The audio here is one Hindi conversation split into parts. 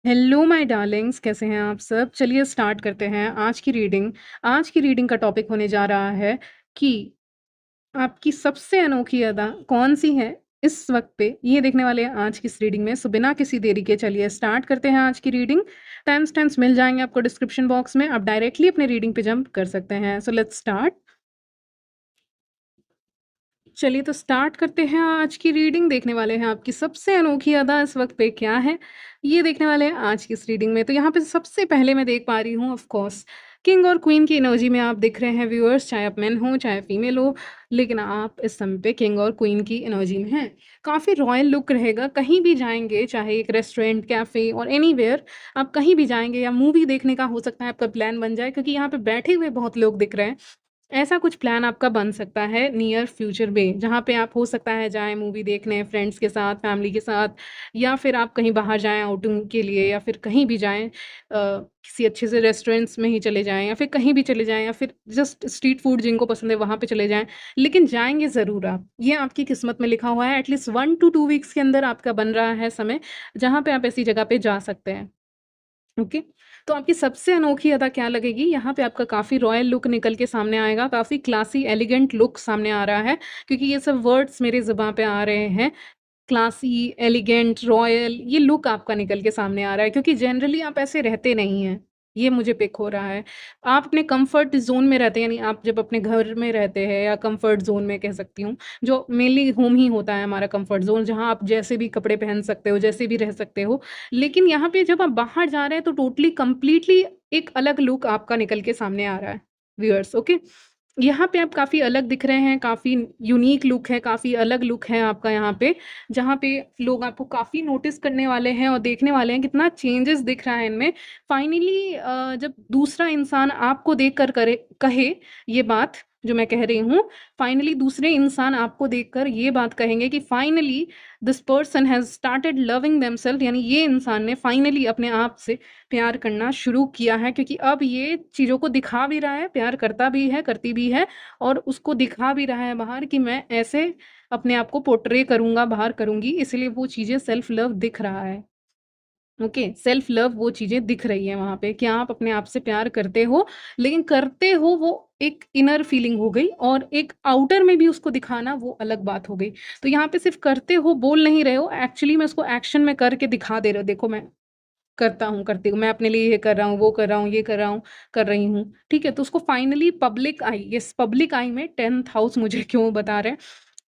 हेलो माय डार्लिंग्स, कैसे हैं आप सब? चलिए स्टार्ट करते हैं आज की रीडिंग का टॉपिक होने जा रहा है कि आपकी सबसे अनोखी अदा कौन-सी है इस वक़्त पे, ये देखने वाले हैं आज की इस रीडिंग में। सो बिना किसी देरी के चलिए स्टार्ट करते हैं आज की रीडिंग। टाइम स्टैम्प्स मिल जाएँगे आपको डिस्क्रिप्शन बॉक्स में, आप डायरेक्टली अपने रीडिंग पे जंप कर सकते हैं। So let's start. चलिए तो स्टार्ट करते हैं आज की रीडिंग। देखने वाले हैं आपकी सबसे अनोखी अदा इस वक्त पे क्या है, ये देखने वाले हैं आज की इस रीडिंग में। तो यहाँ पे सबसे पहले मैं देख पा रही हूँ ऑफ कोर्स किंग और क्वीन की एनर्जी में आप दिख रहे हैं व्यूअर्स, चाहे आप मेन हो चाहे फीमेल हो, लेकिन आप इस समय पे किंग और क्वीन की एनर्जी में हैं। काफ़ी रॉयल लुक रहेगा, कहीं भी जाएंगे, चाहे एक रेस्टोरेंट, कैफ़े और एनीवेयर, आप कहीं भी जाएंगे या मूवी देखने का हो सकता है आपका प्लान बन जाए, क्योंकि यहाँ पे बैठे हुए बहुत लोग दिख रहे हैं। ऐसा कुछ प्लान आपका बन सकता है नियर फ्यूचर में, जहाँ पे आप हो सकता है जाएँ मूवी देखने फ्रेंड्स के साथ, फैमिली के साथ, या फिर आप कहीं बाहर जाएँ आउटिंग के लिए, या फिर कहीं भी जाएँ किसी अच्छे से रेस्टोरेंट्स में ही चले जाएँ, या फिर कहीं भी चले जाएँ, या फिर जस्ट स्ट्रीट फूड जिनको पसंद है वहाँ पे चले जाएँ। लेकिन जाएँगे ज़रूर आप, ये आपकी किस्मत में लिखा हुआ है। एटलीस्ट 1 टू 2 वीक्स के अंदर आपका बन रहा है समय, जहाँ पे आप ऐसी जगह पे जा सकते हैं। ओके। तो आपकी सबसे अनोखी अदा क्या लगेगी? यहाँ पे आपका काफ़ी रॉयल लुक निकल के सामने आएगा, काफ़ी क्लासी एलिगेंट लुक सामने आ रहा है, क्योंकि ये सब वर्ड्स मेरे ज़ुबान पे आ रहे हैं। क्लासी, एलिगेंट, रॉयल, ये लुक आपका निकल के सामने आ रहा है, क्योंकि जनरली आप ऐसे रहते नहीं हैं। ये मुझे पिक हो रहा है। आप अपने कम्फर्ट ज़ोन में रहते हैं, यानी आप जब अपने घर में रहते हैं, या कम्फर्ट ज़ोन में कह सकती हूँ, जो मेनली होम ही होता है हमारा कम्फर्ट ज़ोन, जहाँ आप जैसे भी कपड़े पहन सकते हो, जैसे भी रह सकते हो। लेकिन यहाँ पे जब आप बाहर जा रहे हैं तो टोटली कंप्लीटली एक अलग लुक आपका निकल के सामने आ रहा है व्यूअर्स। ओके। यहाँ पे आप काफ़ी अलग दिख रहे हैं, काफ़ी यूनिक लुक है, काफ़ी अलग लुक है आपका यहाँ पे, जहाँ पे लोग आपको काफ़ी नोटिस करने वाले हैं और देखने वाले हैं कितना चेंजेस दिख रहा है इनमें। फाइनली जब दूसरा इंसान आपको देखकर करे कहे ये बात जो मैं कह रही हूँ, फाइनली दूसरे इंसान आपको देखकर ये बात कहेंगे कि finally this person has started loving themselves, यानी ये इंसान ने फाइनली अपने आप से प्यार करना शुरू किया है, क्योंकि अब ये चीज़ों को दिखा भी रहा है, प्यार करता भी है, करती भी है, और उसको दिखा भी रहा है बाहर कि मैं ऐसे अपने आप को पोर्ट्रे करूँगा, बाहर करूँगी, इसलिए वो चीज़ें सेल्फ लव दिख रहा है। ओके, सेल्फ लव वो चीज़ें दिख रही हैं वहाँ पे कि आप अपने आप से प्यार करते हो, लेकिन करते हो वो एक इनर फीलिंग हो गई, और एक आउटर में भी उसको दिखाना वो अलग बात हो गई। तो यहाँ पे सिर्फ़ करते हो, बोल नहीं रहे हो, एक्चुअली में उसको एक्शन में करके दिखा दे रहे हो, देखो मैं करता हूँ, करती हूँ, मैं अपने लिए ये कर रहा हूँ, वो कर रहा हूँ, ये कर रहा हूँ, कर रही हूँ, ठीक है? तो उसको फाइनली पब्लिक आई, येस, पब्लिक आई में 10th हाउस मुझे क्यों बता रहे हैं,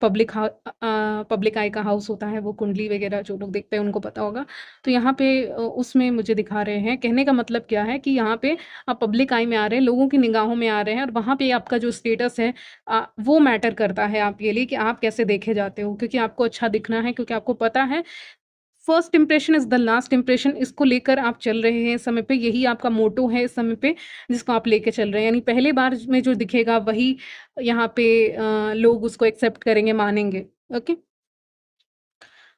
पब्लिक आई का हाउस होता है वो कुंडली वगैरह जो लोग देखते हैं उनको पता होगा। तो यहाँ पे उसमें मुझे दिखा रहे हैं, कहने का मतलब क्या है कि यहाँ पे आप पब्लिक आई में आ रहे हैं, लोगों की निगाहों में आ रहे हैं, और वहाँ पे आपका जो स्टेटस है वो मैटर करता है आपके लिए कि आप कैसे देखे जाते हो, क्योंकि आपको अच्छा दिखना है, क्योंकि आपको पता है first impression is the last impression, इसको लेकर आप चल रहे हैं इस समय पे, यही आपका मोटो है इस समय पे, जिसको आप लेके चल रहे हैं। यानी पहले बार में जो दिखेगा वही यहाँ पे लोग उसको एक्सेप्ट करेंगे, मानेंगे। ओके?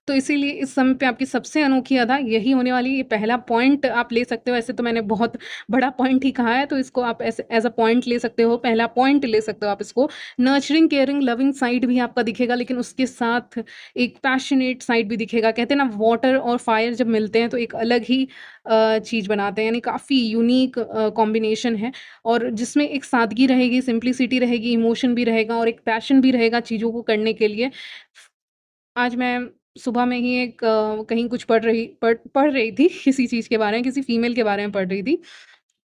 तो इसीलिए इस समय पे आपकी सबसे अनोखी अदा यही होने वाली है। ये पहला पॉइंट आप ले सकते हो, ऐसे तो मैंने बहुत बड़ा पॉइंट ही कहा है, तो इसको आप ऐसे एज़ अ पॉइंट ले सकते हो, पहला पॉइंट ले सकते हो आप इसको। नर्चरिंग, केयरिंग, लविंग साइड भी आपका दिखेगा, लेकिन उसके साथ एक पैशनेट साइड भी दिखेगा। कहते हैं ना, वाटर और फायर जब मिलते हैं तो एक अलग ही चीज़ बनाते हैं, यानी काफ़ी यूनिक कॉम्बिनेशन है, और जिसमें एक सादगी रहेगी, सिंप्लिसिटी रहेगी, इमोशन भी रहेगा, और एक पैशन भी रहेगा चीज़ों को करने के लिए। आज मैं सुबह में ही एक कहीं कुछ पढ़ रही थी किसी चीज़ के बारे में, किसी फीमेल के बारे में पढ़ रही थी।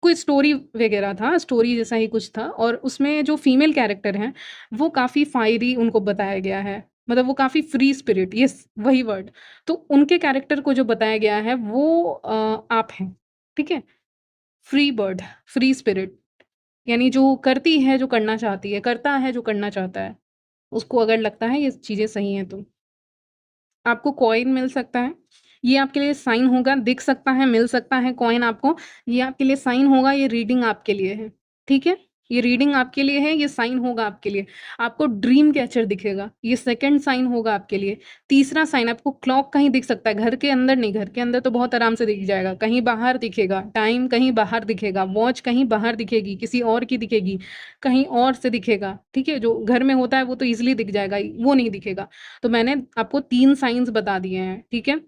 कोई स्टोरी वगैरह था, स्टोरी जैसा ही कुछ था, और उसमें जो फीमेल कैरेक्टर हैं, वो काफ़ी फायरी उनको बताया गया है। मतलब वो काफ़ी फ्री स्पिरिट, यस, वही वर्ड। तो उनके कैरेक्टर को जो बताया गया है वो आप हैं, ठीक है? फ्री बर्ड, फ्री स्पिरिट, यानी जो करती है, जो करना चाहती है, करता है जो करना चाहता है। उसको अगर लगता है ये चीज़ें सही हैं तो। आपको कॉइन मिल सकता है, ये आपके लिए साइन होगा, दिख सकता है, मिल सकता है कॉइन आपको, ये आपके लिए साइन होगा, ये रीडिंग आपके लिए है, ठीक है? ये रीडिंग आपके लिए है, ये साइन होगा आपके लिए। आपको ड्रीम कैचर दिखेगा, ये सेकंड साइन होगा आपके लिए। तीसरा साइन आपको क्लॉक कहीं दिख सकता है, घर के अंदर नहीं, घर के अंदर तो बहुत आराम से दिख जाएगा, कहीं बाहर दिखेगा, टाइम कहीं बाहर दिखेगा, वॉच कहीं बाहर दिखेगी, किसी और की दिखेगी, कहीं और से दिखेगा, ठीक है? जो घर में होता है वो तो ईज़िली दिख जाएगा, वो नहीं दिखेगा। तो मैंने आपको 3 साइन्स बता दिए हैं, ठीक है?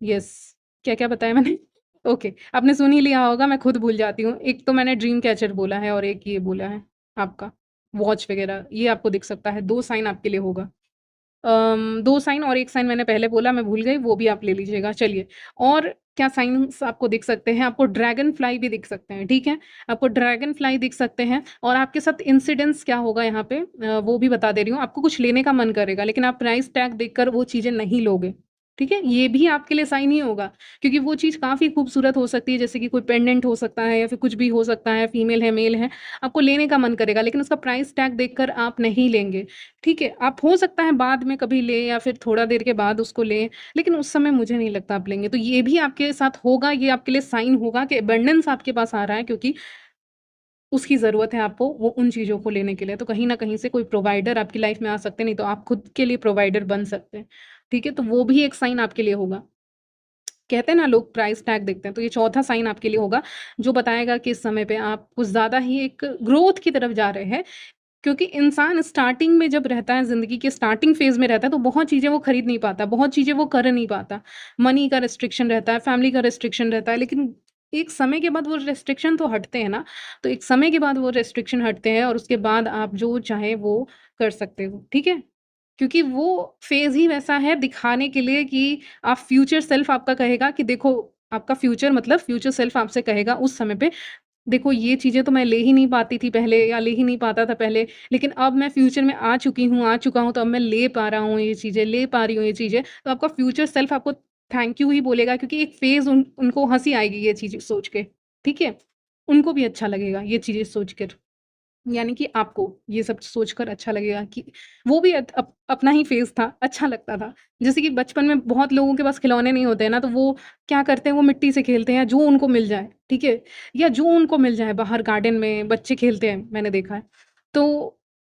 यस। क्या-क्या बताया मैंने? ओके, आपने सुन ही लिया होगा, मैं खुद भूल जाती हूँ। एक तो मैंने ड्रीम कैचर बोला है और एक ये बोला है आपका वॉच वगैरह, ये आपको दिख सकता है, 2 साइन आपके लिए होगा। 2 साइन और 1 साइन मैंने पहले बोला, मैं भूल गई, वो भी आप ले लीजिएगा। चलिए, और क्या साइन्स आपको दिख सकते हैं? आपको ड्रैगन फ्लाई भी दिख सकते हैं, ठीक है? आपको ड्रैगन फ्लाई दिख सकते हैं और आपके साथ इंसिडेंस क्या होगा यहाँ पे वो भी बता दे रही हूँ। आपको कुछ लेने का मन करेगा, लेकिन आप प्राइस टैग देखकर वो चीज़ें नहीं लोगे, ठीक है? ये भी आपके लिए साइन ही होगा, क्योंकि वो चीज़ काफ़ी खूबसूरत हो सकती है, जैसे कि कोई पेंडेंट हो सकता है या फिर कुछ भी हो सकता है, फीमेल है, मेल है, आपको लेने का मन करेगा, लेकिन उसका प्राइस टैग देखकर आप नहीं लेंगे। ठीक है, आप हो सकता है बाद में कभी लें या फिर थोड़ा देर के बाद उसको लें, लेकिन उस समय मुझे नहीं लगता आप लेंगे। तो ये भी आपके साथ होगा, ये आपके लिए साइन होगा कि अबंडेंस आपके पास आ रहा है, क्योंकि उसकी ज़रूरत है आपको वो उन चीज़ों को लेने के लिए। तो कहीं न कहीं से कोई प्रोवाइडर आपकी लाइफ़ में आ सकते हैं, नहीं तो आप खुद के लिए प्रोवाइडर बन सकते हैं। ठीक है? तो वो भी एक साइन आपके लिए होगा। कहते हैं ना लोग प्राइस टैग देखते हैं, तो ये चौथा साइन आपके लिए होगा, जो बताएगा कि इस समय पे आप कुछ ज़्यादा ही एक ग्रोथ की तरफ जा रहे हैं। क्योंकि इंसान स्टार्टिंग में जब रहता है, ज़िंदगी के स्टार्टिंग फ़ेज़ में रहता है, तो बहुत चीज़ें वो खरीद नहीं पाता, बहुत चीज़ें वो कर नहीं पाता। मनी का रिस्ट्रिक्शन रहता है, फैमिली का रिस्ट्रिक्शन रहता है, लेकिन एक समय के बाद वो रिस्ट्रिक्शन तो हटते हैं ना, तो एक समय के बाद वो रिस्ट्रिक्शन हटते हैं और उसके बाद आप जो चाहें वो कर सकते हो, ठीक है? क्योंकि वो फ़ेज़ ही वैसा है दिखाने के लिए कि आप फ्यूचर सेल्फ आपका कहेगा कि देखो, आपका फ्यूचर मतलब फ्यूचर सेल्फ आपसे कहेगा उस समय पे, देखो ये चीज़ें तो मैं ले ही नहीं पाती थी पहले या ले ही नहीं पाता था पहले, लेकिन अब मैं फ्यूचर में आ चुका हूँ, तो अब मैं ले पा रहा हूँ ये चीज़ें, ले पा रही हूँ ये चीज़ें। तो आपका फ्यूचर सेल्फ आपको थैंक यू ही बोलेगा, क्योंकि एक फ़ेज़ उनको हँसी आएगी ये चीज़ें सोच के, ठीक है? उनको भी अच्छा लगेगा ये चीज़ें सोच कर। यानी कि आपको ये सब सोचकर अच्छा लगेगा कि वो भी अपना ही फ़ेज़ था, अच्छा लगता था। जैसे कि बचपन में बहुत लोगों के पास खिलौने नहीं होते हैं ना, तो वो क्या करते हैं, वो मिट्टी से खेलते हैं, जो उनको मिल जाए, ठीक है? या जो उनको मिल जाए, बाहर गार्डन में बच्चे खेलते हैं, मैंने देखा है। तो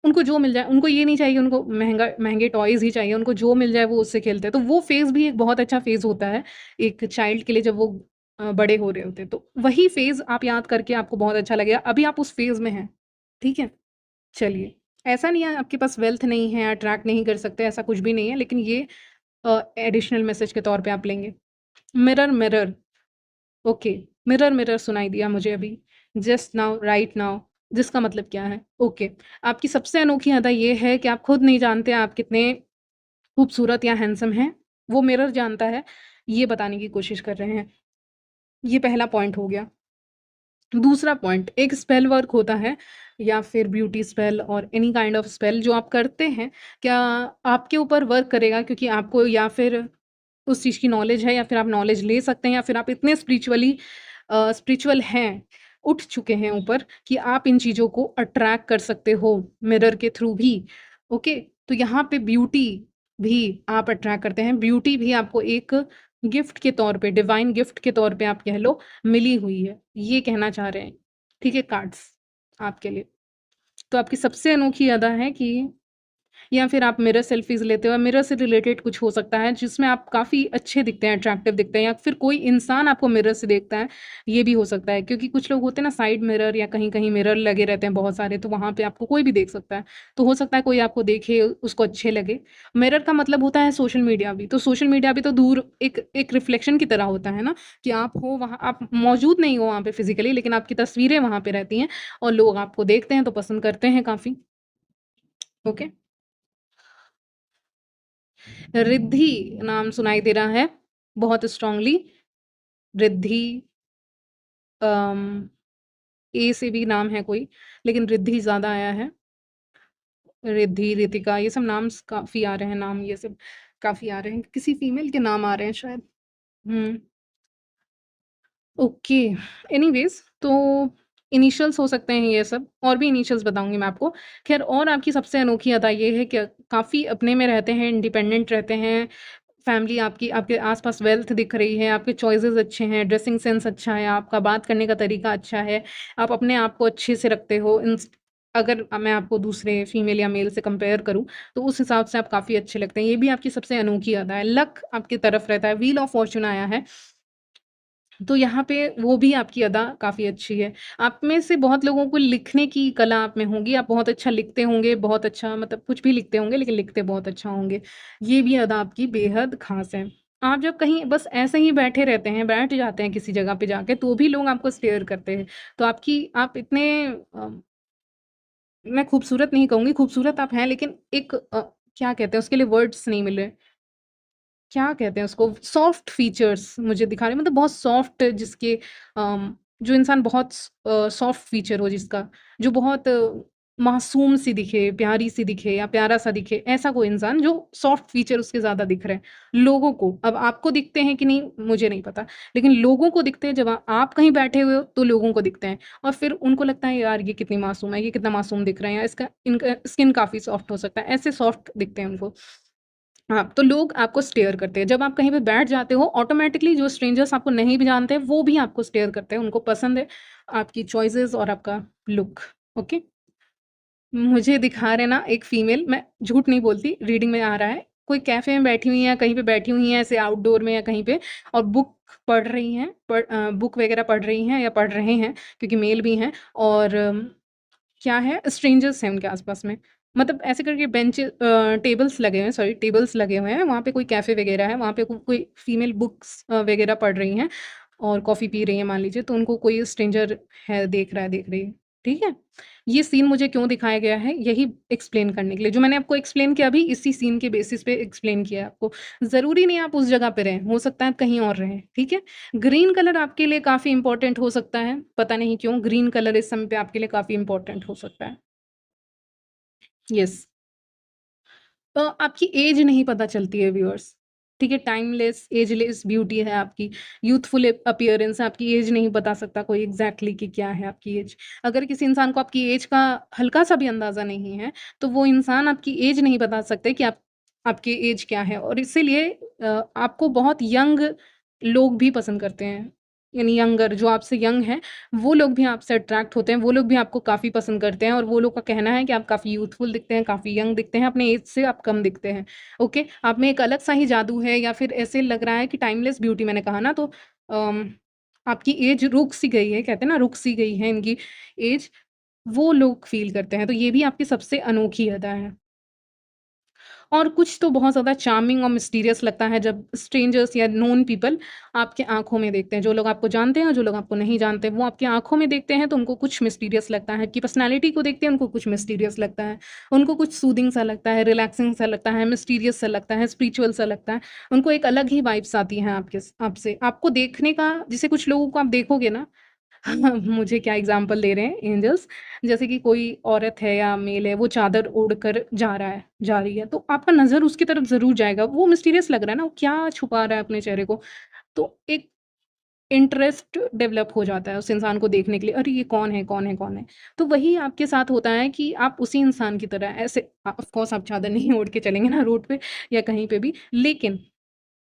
उनको जो मिल जाए, उनको ये नहीं चाहिए उनको महँगे टॉयज़ ही चाहिए, उनको जो मिल जाए वो उससे खेलते हैं। तो वो फ़ेज़ भी एक बहुत अच्छा फ़ेज़ होता है, एक चाइल्ड के लिए जब वो बड़े हो रहे होते हैं। तो वही फ़ेज़ आप याद करके आपको बहुत अच्छा लगेगा, अभी आप उस फ़ेज़ में हैं, ठीक है? चलिए, ऐसा नहीं है आपके पास वेल्थ नहीं है, अट्रैक्ट नहीं कर सकते, ऐसा कुछ भी नहीं है, लेकिन ये एडिशनल मैसेज के तौर पे आप लेंगे। Mirror, mirror, okay, mirror, mirror सुनाई दिया मुझे अभी, जस्ट नाउ, राइट नाउ, जिसका मतलब क्या है? ओके, आपकी सबसे अनोखी अदा ये है कि आप खुद नहीं जानते आप कितने खूबसूरत या हैंडसम हैं, वो मिरर जानता है, ये बताने की कोशिश कर रहे हैं। ये पहला पॉइंट हो गया। दूसरा पॉइंट, एक स्पेल वर्क होता है या फिर ब्यूटी स्पेल और एनी काइंड ऑफ स्पेल जो आप करते हैं, क्या आपके ऊपर वर्क करेगा, क्योंकि आपको या फिर उस चीज़ की नॉलेज है या फिर आप नॉलेज ले सकते हैं या फिर आप इतने स्पिरिचुअल हैं, उठ चुके हैं ऊपर कि आप इन चीज़ों को अट्रैक्ट कर सकते हो मिरर के थ्रू भी, ओके? तो यहाँ पे ब्यूटी भी आप अट्रैक्ट करते हैं, ब्यूटी भी आपको एक गिफ्ट के तौर पे, डिवाइन गिफ्ट के तौर पे आप कह लो, मिली हुई है, ये कहना चाह रहे हैं, ठीक है कार्ड्स आपके लिए। तो आपकी सबसे अनोखी अदा है कि या फिर आप मिरर सेल्फीज़ लेते हो और मिरर से रिलेटेड कुछ हो सकता है जिसमें आप काफ़ी अच्छे दिखते हैं, अट्रैक्टिव दिखते हैं या फिर कोई इंसान आपको मिरर से देखता है, ये भी हो सकता है। क्योंकि कुछ लोग होते हैं ना साइड मिरर या कहीं-कहीं मिरर लगे रहते हैं बहुत सारे, तो वहाँ पे आपको कोई भी देख सकता है। तो हो सकता है कोई आपको देखे, उसको अच्छे लगे। मिरर का मतलब होता है सोशल मीडिया भी, तो सोशल मीडिया भी तो दूर एक एक रिफ्लेक्शन की तरह होता है ना, कि आप हो वहाँ, आप मौजूद नहीं हो वहाँ पे फिज़िकली, लेकिन आपकी तस्वीरें वहाँ पे रहती हैं और लोग आपको देखते हैं तो पसंद करते हैं काफ़ी। ओके? रिद्धि नाम सुनाई दे रहा है, बहुत स्ट्रॉन्गली। रिद्धि, अम, ए से भी नाम है कोई, लेकिन रिद्धि ज़्यादा आया है। रिद्धि, रितिका, ये सब नाम्स काफ़ी आ रहे हैं, नाम ये सब काफ़ी आ रहे हैं। किसी फीमेल के नाम आ रहे हैं शायद। हुँ, ओके। एनीवेज़, तो इनिशियल्स हो सकते हैं ये सब, और भी इनिशियल्स बताऊँगी मैं आपको। ख़ैर, और आपकी सबसे अनोखी अदा ये है कि काफ़ी अपने में रहते हैं, इंडिपेंडेंट रहते हैं। फैमिली आपकी आपके आस-पास वेल्थ दिख रही है, आपके चॉइसेस अच्छे हैं, ड्रेसिंग सेंस अच्छा है, आपका बात करने का तरीका अच्छा है, आप अपने आप को अच्छे से रखते हो। अगर मैं आपको दूसरे फीमेल या मेल से कंपेयर करूँ, तो उस हिसाब से आप काफ़ी अच्छे लगते हैं। ये भी आपकी सबसे अनोखी अदा है। लक आपकी तरफ रहता है, व्हील ऑफ फॉर्च्यून आया है, तो यहाँ पे वो भी आपकी अदा काफ़ी अच्छी है। आप में से बहुत लोगों को लिखने की कला आप में होगी, आप बहुत अच्छा लिखते होंगे, बहुत अच्छा मतलब कुछ भी लिखते होंगे, लेकिन लिखते बहुत अच्छा होंगे। ये भी अदा आपकी बेहद ख़ास है। आप जब कहीं बस ऐसे ही बैठे रहते हैं, बैठ जाते हैं किसी जगह पे जाके, तो भी लोग आपको स्टेयर करते हैं। तो आप इतने मैं खूबसूरत नहीं कहूँगी, खूबसूरत आप हैं, लेकिन एक क्या कहते हैं उसके लिए, वर्ड्स नहीं मिल रहे। क्या कहते हैं उसको, सॉफ्ट फीचर्स मुझे दिखा रहे हैं, मतलब बहुत सॉफ्ट, जिसके जो इंसान बहुत सॉफ्ट फीचर हो, जिसका जो बहुत मासूम सी दिखे, प्यारी सी दिखे या प्यारा सा दिखे, ऐसा कोई इंसान जो सॉफ्ट फीचर उसके ज्यादा दिख रहे हैं लोगों को। अब आपको दिखते हैं कि नहीं मुझे नहीं पता, लेकिन लोगों को दिखते हैं। जब आप कहीं बैठे हुए हो तो लोगों को दिखते हैं, और फिर उनको लगता है यार ये कितनी मासूम है, ये कितना मासूम दिख रहे हैं, या इसका इनका स्किन काफी सॉफ्ट हो सकता है, ऐसे सॉफ्ट दिखते हैं उनको। हाँ, तो लोग आपको स्टेयर करते हैं। जब आप कहीं पे बैठ जाते हो, ऑटोमैटिकली जो स्ट्रेंजर्स आपको नहीं भी जानते, वो भी आपको स्टेयर करते हैं। उनको पसंद है आपकी चॉइसेस और आपका लुक। ओके? मुझे दिखा रहे हैं ना एक फीमेल, मैं झूठ नहीं बोलती, रीडिंग में आ रहा है। कोई कैफ़े में बैठी हुई हैं, कहीं पे बैठी हुई हैं, ऐसे आउटडोर में या कहीं पे, और बुक पढ़ रही हैं, बुक वगैरह पढ़ रही हैं या पढ़ रहे हैं, क्योंकि मेल भी हैं, और क्या है, स्ट्रेंजर्स हैं उनके आस-पास में। मतलब ऐसे करके टेबल्स लगे हुए हैं, सॉरी, टेबल्स लगे हुए हैं, वहाँ पे कोई कैफ़े वगैरह है, वहाँ पे कोई फीमेल बुक्स वगैरह पढ़ रही हैं और कॉफ़ी पी रही हैं मान लीजिए, तो उनको कोई स्ट्रेंजर है, देख रहा है, देख रही है, ठीक है? ये सीन मुझे क्यों दिखाया गया है, यही एक्सप्लेन करने के लिए। जो मैंने आपको एक्सप्लेन किया अभी, इसी सीन के बेसिस पे एक्सप्लेन किया है आपको। ज़रूरी नहीं है आप उस जगह पे रहें, हो सकता है आप कहीं और रहें, ठीक है? ग्रीन कलर आपके लिए काफ़ी इम्पोर्टेंट हो सकता है, पता नहीं क्यों ग्रीन कलर इस समय पे आपके लिए काफ़ी इम्पोर्टेंट हो सकता है। येस। आपकी एज नहीं पता चलती है व्यूअर्स, ठीक है? टाइमलेस, एजलेस ब्यूटी है आपकी, यूथफुल अपीयरेंस है, आपकी एज नहीं बता सकता कोई एग्ज़ैक्टली कि क्या है आपकी एज। अगर किसी इंसान को आपकी एज का हल्का-सा भी अंदाज़ा नहीं है, तो वो इंसान आपकी एज नहीं बता सकते कि आपकी एज क्या है, और इसीलिए आपको बहुत यंग लोग भी पसंद करते हैं। यानी यंगर, जो आपसे यंग हैं, वो लोग भी आपसे अट्रैक्ट होते हैं, वो लोग भी आपको काफ़ी पसंद करते हैं, और वो लोग का कहना है कि आप काफ़ी यूथफुल दिखते हैं, काफ़ी यंग दिखते हैं, अपने एज से आप कम दिखते हैं, ओके? आप में एक अलग-सा ही जादू है, या फिर ऐसे लग रहा है कि टाइमलेस ब्यूटी मैंने कहा ना, तो अम, आपकी एज रुक सी गई है, कहते हैं ना रुक सी गई है इनकी एज, वो लोग फ़ील करते हैं, तो ये भी आपकी सबसे अनोखी अदा है। और कुछ तो बहुत ज़्यादा चार्मिंग और मिस्टीरियस लगता है जब स्ट्रेंजर्स या नोन पीपल आपके आँखों में देखते हैं। जो लोग आपको जानते हैं और जो लोग आपको नहीं जानते, वो आपकी आँखों में देखते हैं तो उनको कुछ मिस्टीरियस लगता है। आपकी पर्सनैलिटी को देखते हैं, उनको कुछ मिस्टीरियस लगता है। उनको कुछ सूदिंग सा लगता है, रिलैक्सिंग सा लगता है, मिस्टीरियस सा लगता है, स्पिरिचुअल सा लगता है। उनको एक अलग ही वाइब्स आती हैं आपसे। आपको देखने का, जैसे कुछ लोगों को आप देखोगे ना, मुझे क्या एग्ज़ाम्पल दे रहे हैं एंजल्स, जैसे कि कोई औरत है या मेल है, वो चादर ओढ़कर जा रही है, तो आपका नज़र उसकी तरफ ज़रूर जाएगा। वो मिस्टीरियस लग रहा है ना, वो क्या छुपा रहा है अपने चेहरे को? तो एक इंटरेस्ट डेवलप हो जाता है उस इंसान को देखने के लिए, अरे! ये कौन है, कौन है, कौन है? तो वही आपके साथ होता है कि आप उसी इंसान की तरह ऐसे, ऑफ़ कोर्स आप चादर नहीं ओढ़ के चलेंगे ना रोड पे या कहीं पे भी, लेकिन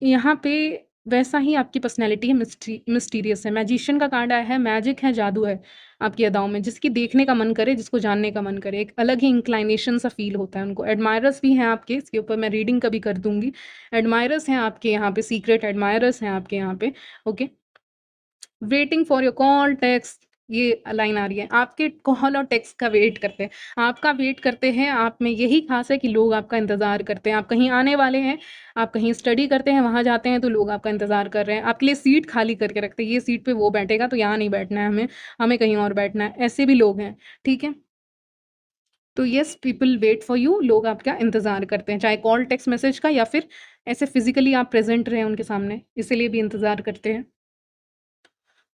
यहाँ पे वैसा ही आपकी पर्सनैलिटी है, मिस्टीरियस है। मैजिशियन का कार्ड आया है, मैजिक है, जादू है आपकी अदाओं में, जिसकी देखने का मन करे, जिसको जानने का मन करे। एक अलग ही इंक्लिनेशन सा फ़ील होता है उनको। एडमायरर्स भी हैं आपके, इसके ऊपर मैं रीडिंग कभी कर दूँगी। एडमायरर्स हैं आपके यहाँ पे, सीक्रेट एडमायरर्स हैं आपके यहाँ पे, okay? Waiting for your call, text, ये लाइन आ रही है। आपके कॉल और टेक्स्ट का वेट करते हैं। आपका वेट करते हैं, आप में यही ख़ास है कि लोग आपका इंतज़ार करते हैं। आप कहीं आने वाले हैं, आप कहीं स्टडी करते हैं, वहाँ जाते हैं तो लोग आपका इंतज़ार कर रहे हैं। आपके लिए सीट खाली करके रखते हैं, ये सीट पे वो बैठेगा तो यहाँ नहीं बैठना है हमें, हमें कहीं और बैठना है। ऐसे भी लोग हैं, ठीक है? तो yes, people wait for you, लोग आपका इंतज़ार करते हैं, चाहे कॉल, टेक्स्ट मैसेज का, या फिर ऐसे फ़िज़िकली आप प्रेज़ेंट रहें उनके सामने, इसीलिए भी इंतज़ार करते हैं।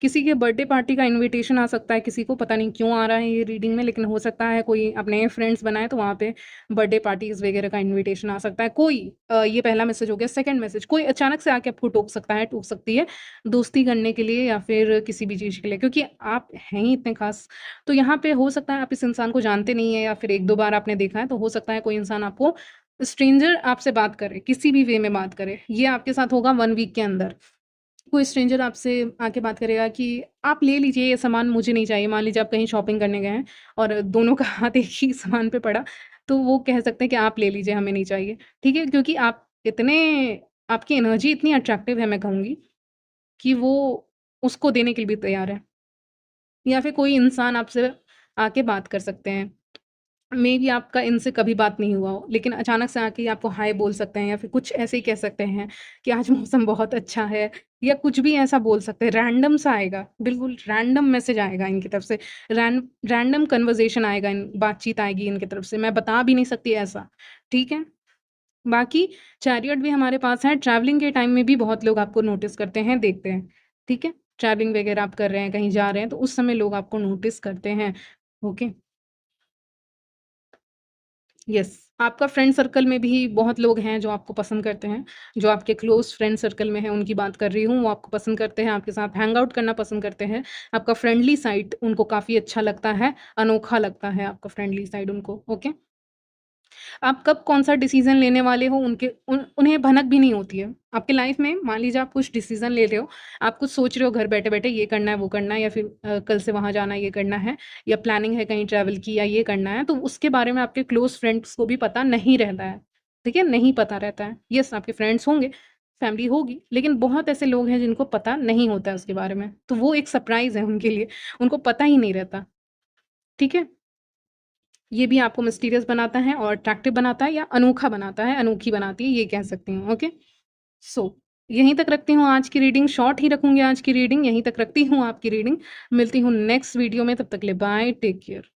किसी के बर्थडे पार्टी का इनविटेशन आ सकता है, किसी को पता नहीं क्यों आ रहा है ये रीडिंग में, लेकिन हो सकता है कोई अपने फ्रेंड्स बनाए तो वहाँ पे बर्थडे पार्टीज़ वगैरह का इनविटेशन आ सकता है। कोई ये पहला मैसेज हो गया, सेकंड मैसेज, कोई अचानक से आके आपको टोक सकता है, टोक सकती है, दोस्ती करने के लिए या फिर किसी भी चीज़ के लिए, क्योंकि आप हैं ही इतने खास। तो यहाँ पे हो सकता है आप इस इंसान को जानते नहीं हैं, या फिर 1-2 बार आपने देखा है, तो हो सकता है कोई इंसान आपको, स्ट्रेंजर आपसे बात करे, किसी भी वे में बात करे। ये आपके साथ होगा 1 वीक के अंदर। कोई स्ट्रेंजर आपसे आके बात करेगा कि आप ले लीजिए ये सामान, मुझे नहीं चाहिए। मान लीजिए आप कहीं शॉपिंग करने गए हैं और दोनों का हाथ एक ही सामान पे पड़ा, तो वो कह सकते हैं कि आप ले लीजिए, हमें नहीं चाहिए। ठीक है? क्योंकि आपकी एनर्जी इतनी अट्रैक्टिव है, मैं कहूँगी, कि वो उसको देने के लिए भी तैयार है। या फिर कोई इंसान आपसे आके बात कर सकते हैं। मे बी आपका इनसे कभी बात नहीं हुआ हो, लेकिन अचानक से आके ये आपको हाय बोल सकते हैं या फिर कुछ ऐसे ही कह सकते हैं कि आज मौसम बहुत अच्छा है, या कुछ भी ऐसा बोल सकते हैं, रैंडम सा आएगा, बिल्कुल रैंडम मैसेज आएगा इनकी तरफ से, रैंडम कन्वर्सेशन आएगा, बातचीत आएगी इनकी तरफ से, मैं बता भी नहीं सकती ऐसा, ठीक है। बाकी चैरियट भी हमारे पास है, ट्रैवलिंग के टाइम में भी बहुत लोग आपको नोटिस करते हैं, देखते हैं, ठीक है। ट्रैवलिंग वगैरह आप कर रहे हैं, कहीं जा रहे हैं, तो उस समय लोग आपको नोटिस करते हैं। ओके। यस, आपका फ्रेंड सर्कल में भी बहुत लोग हैं जो आपको पसंद करते हैं, जो आपके क्लोज़ फ्रेंड सर्कल में हैं, उनकी बात कर रही हूँ, वो आपको पसंद करते हैं, आपके साथ हैंग आउट करना पसंद करते हैं। आपका फ्रेंडली साइड उनको काफ़ी अच्छा लगता है, अनोखा लगता है आपका फ्रेंडली साइड उनको, ओके। आप कब कौन-सा डिसीज़न लेने वाले हो उन्हें भनक भी नहीं होती है। आपकी लाइफ़ में मान लीजिए आप कुछ डिसीज़न ले रहे हो, आप कुछ सोच रहे हो घर बैठे-बैठे ये करना है, वो करना है, या फिर कल से वहाँ जाना है, ये करना है, या प्लानिंग है कहीं ट्रैवल की या ये करना है, तो उसके बारे में आपके क्लोज़ फ्रेंड्स को भी पता नहीं रहता है, ठीक है? नहीं पता रहता है। येस, आपके फ्रेंड्स होंगे, फैमिली होगी, लेकिन बहुत ऐसे लोग हैं जिनको पता नहीं होता है उसके बारे में, तो वो एक सरप्राइज़ है उनके लिए, उनको पता ही नहीं रहता, ठीक है? ये भी आपको मिस्टीरियस बनाता है और अट्रैक्टिव बनाता है, या अनोखा बनाता है, अनोखी बनाती है, ये कह सकती हूँ, ओके। सो यहीं तक रखती हूँ आज की रीडिंग, शॉर्ट ही रखूँगी आज की रीडिंग, यहीं तक रखती हूँ आपकी रीडिंग। मिलती हूँ नेक्स्ट वीडियो में, तब तक के लिए बाय, टेक केयर।